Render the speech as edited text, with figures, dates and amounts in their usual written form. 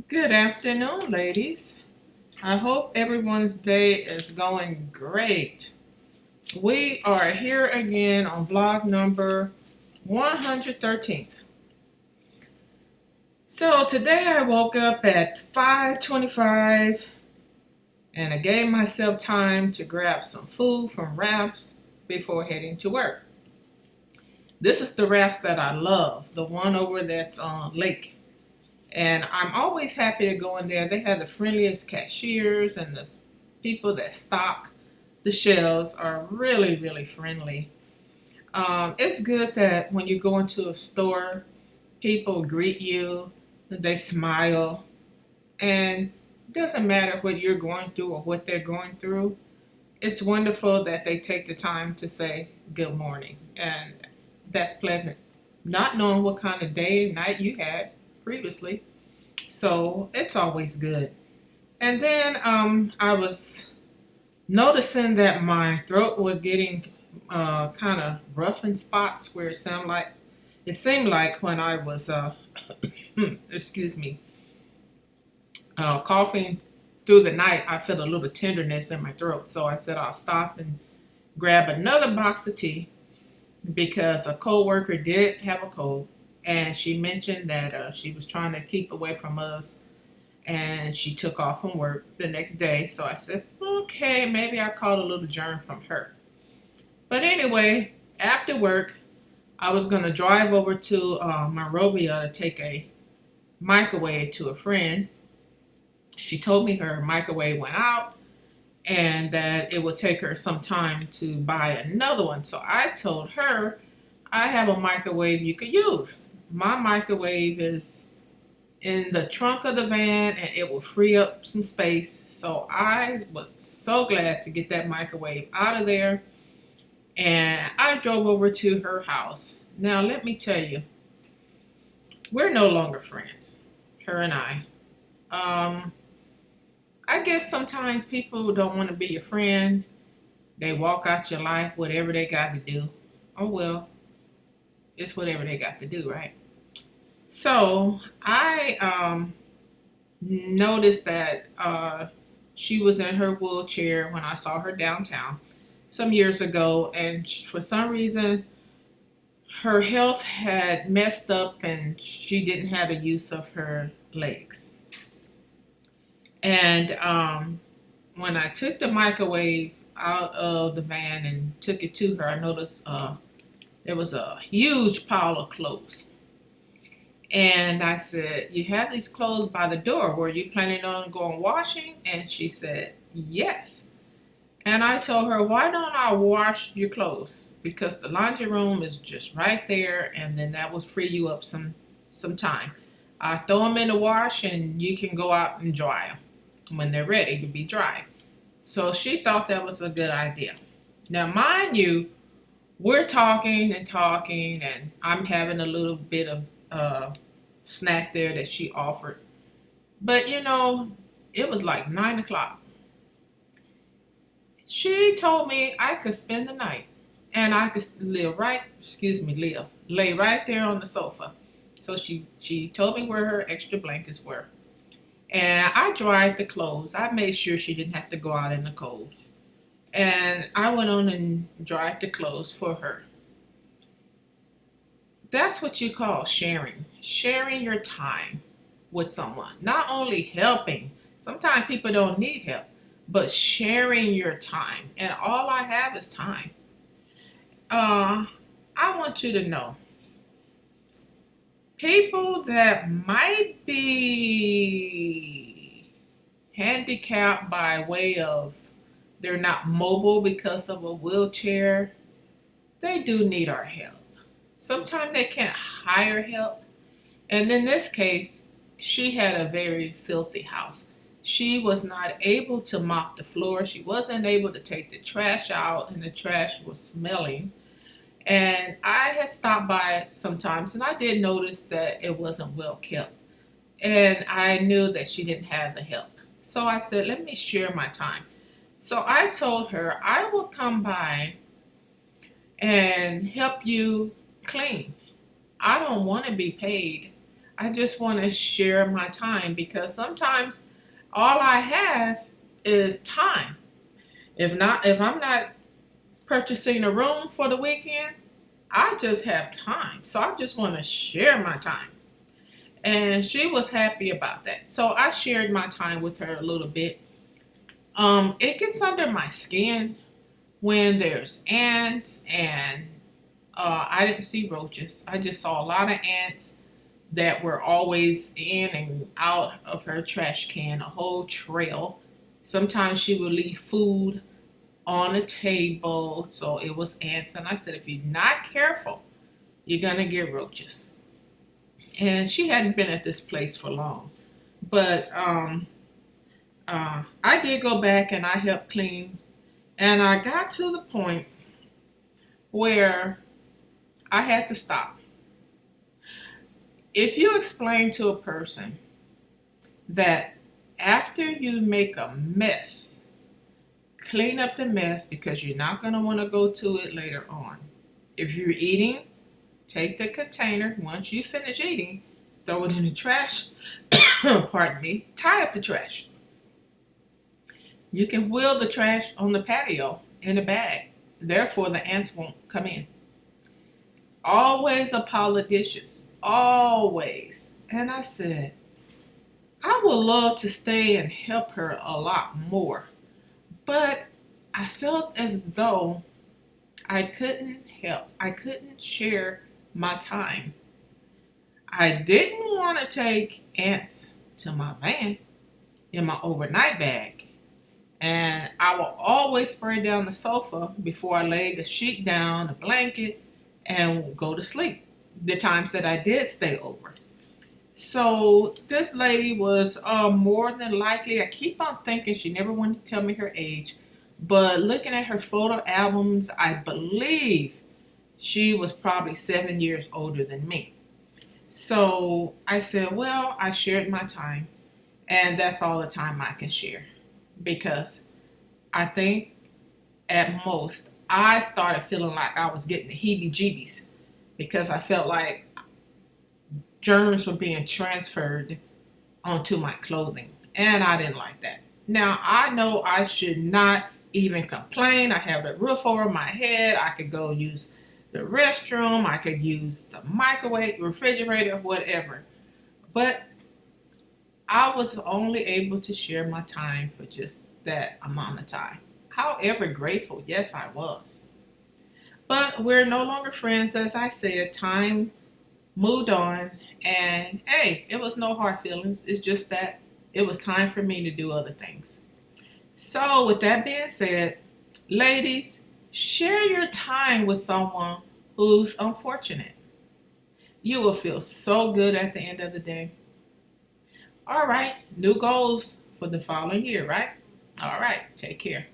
Good afternoon, ladies. I hope everyone's day is going great. We are here again on vlog number 113. So today I woke up at 5:25 and I gave myself time to grab some food from Ralph's before heading to work. This is the Ralph's that I love, the one over that's on Lake. And I'm always happy to go in there. They have the friendliest cashiers, and the people that stock the shelves are really, really friendly. It's good that when you go into a store, people greet you, they smile, and it doesn't matter what you're going through or what they're going through. It's wonderful that they take the time to say good morning, and that's pleasant. Not knowing what kind of day and night you had previously, so it's always good. And then I was noticing that my throat was getting kind of rough in spots where it seemed like when I was excuse me, coughing through the night, I felt a little tenderness in my throat. So I said I'll stop and grab another box of tea because a coworker did have a cold, and she mentioned that she was trying to keep away from us, and she took off from work the next day. So I said, okay, maybe I caught a little germ from her. But anyway, after work, I was going to drive over to Monrovia to take a microwave to a friend. She told me her microwave went out and that it would take her some time to buy another one. So I told her I have a microwave you could use. My microwave is in the trunk of the van and it will free up some space. So I was so glad to get that microwave out of there, and I drove over to her house. Now, let me tell you, we're no longer friends, her and I. Um, I guess sometimes people don't want to be your friend. They walk out your life, whatever they got to do. Oh well, it's whatever they got to do, right? So I noticed that she was in her wheelchair when I saw her downtown some years ago, and for some reason her health had messed up and she didn't have the use of her legs. And when I took the microwave out of the van and took it to her, I noticed there was a huge pile of clothes. And I said, you have these clothes by the door. Were you planning on going washing? And she said, yes. And I told her, why don't I wash your clothes? Because the laundry room is just right there, and then that will free you up some time. I throw them in the wash, and you can go out and dry them when they're ready to be dry. So she thought that was a good idea. Now, mind you, we're talking and talking, and I'm having a little bit of snack there that she offered. But it was like 9 o'clock. She told me I could spend the night and I could lay right there on the sofa. So she told me where her extra blankets were. And I dried the clothes. I made sure she didn't have to go out in the cold. And I went on and dried the clothes for her. That's what you call sharing. Sharing your time with someone. Not only helping, sometimes people don't need help, but sharing your time. And all I have is time. Uh, I want you to know people that might be handicapped by way of they're not mobile because of a wheelchair, they do need our help. Sometimes they can't hire help. And in this case, she had a very filthy house. She was not able to mop the floor. She wasn't able to take the trash out, and the trash was smelling. And I had stopped by sometimes, and I did notice that it wasn't well kept. And I knew that she didn't have the help. So I said, let me share my time. So I told her I will come by and help you clean. I don't want to be paid. I just want to share my time because sometimes all I have is time. If I'm not purchasing a room for the weekend, I just have time. So I just want to share my time. And she was happy about that. So I shared my time with her a little bit. It gets under my skin when there's ants and I didn't see roaches. I just saw a lot of ants that were always in and out of her trash can, a whole trail. Sometimes she would leave food on a table, so it was ants. And I said, if you're not careful, you're gonna get roaches. And she hadn't been at this place for long, but I did go back and I helped clean, and I got to the point where I had to stop. If you explain to a person that after you make a mess, clean up the mess because you're not going to want to go to it later on. If you're eating, take the container. Once you finish eating, throw it in the trash. Pardon me. Tie up the trash. You can wheel the trash on the patio in a bag. Therefore, the ants won't come in. Always a pile of dishes. Always. And I said, I would love to stay and help her a lot more. But I felt as though I couldn't help. I couldn't share my time. I didn't want to take ants to my van in my overnight bag. And I will always spray down the sofa before I lay the sheet down, a blanket, and go to sleep. The times that I did stay over. So this lady was more than likely, I keep on thinking she never wanted to tell me her age, but looking at her photo albums, I believe she was probably 7 years older than me. So I said, well, I shared my time, and that's all the time I can share. Because I think at most I started feeling like I was getting the heebie jeebies because I felt like germs were being transferred onto my clothing, and I didn't like that. Now I know I should not even complain. I have the roof over my head. I could go use the restroom. I could use the microwave, refrigerator, whatever. But I was only able to share my time for just that amount of time. However, grateful, yes, I was. But we're no longer friends, as I said. Time moved on, and hey, it was no hard feelings. It's just that it was time for me to do other things. So, with that being said, ladies, share your time with someone who's unfortunate. You will feel so good at the end of the day. All right, new goals for the following year, right? All right, take care.